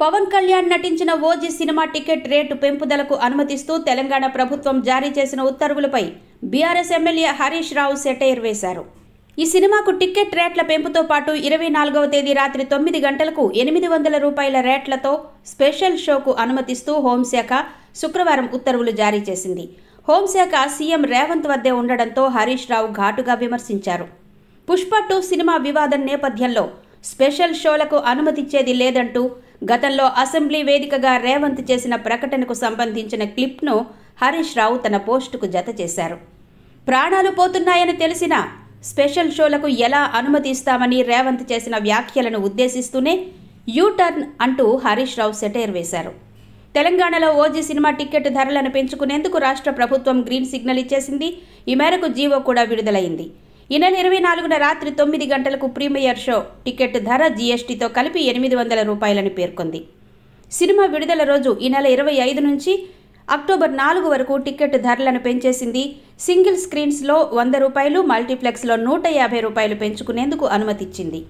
పవన్ కళ్యాణ్ నటించిన OG cinema ticket rate పెంపుదలకు అనుమతిస్తూ తెలంగాణ ప్రభుత్వం జారీ చేసిన ఉత్తర్వులపై బీఆర్ఎస్ ఎమ్మెల్యే హరీష్ రావు సెటైర్ వేశారు. ఈ సినిమాకు టికెట్ రేట్ల పెంపుతో పాటు 24వ తేదీ రాత్రి 9 గంటలకు 800 రూపాయల రేట్లతో స్పెషల్ షోకు అనుమతిస్తూ హోంశాఖ శుక్రవారం ఉత్తర్వులు జారీ చేసింది. హోంశాఖ సీఎం రేవంత్ వద్దే ఉండడంతో హరీష్ రావు ఘాటుగా విమర్శించారు. పుష్ప 2 సినిమా వివాదం నేపథ్యంలో స్పెషల్ షోలకు అనుమతిచ్చేది లేదంటూ గతంలో అసెంబ్లీ వేదికగా రేవంత్ చేసిన ప్రకటనకు సంబంధించిన క్లిప్ను హరీష్ రావు తన పోస్టుకు జత చేశారు. ప్రాణాలు పోతున్నాయని తెలిసినా స్పెషల్ షోలకు ఎలా అనుమతి ఇస్తామని రేవంత్ చేసిన వ్యాఖ్యలను ఉద్దేశిస్తూనే యూటర్న్ అంటూ హరీష్ రావు సెటైర్ వేశారు. తెలంగాణలో ఓజీ సినిమా టికెట్ ధరలను పెంచుకునేందుకు రాష్ట్ర ప్రభుత్వం గ్రీన్ సిగ్నల్ ఇచ్చేసింది. ఈ మేరకు జీవో కూడా విడుదలైంది. ఈ నెల 24న రాత్రి 9 గంటలకు ప్రీమియర్ షో టికెట్ ధర జీఎస్టీతో కలిపి 800 రూపాయలని పేర్కొంది. సినిమా విడుదల రోజు ఈ నెల 25 నుంచి అక్టోబర్ 4 వరకు టికెట్ ధరలను పెంచేసింది. సింగిల్ స్క్రీన్స్లో 100 రూపాయలు, మల్టీప్లెక్స్లో 150 రూపాయలు పెంచుకునేందుకు అనుమతిచ్చింది.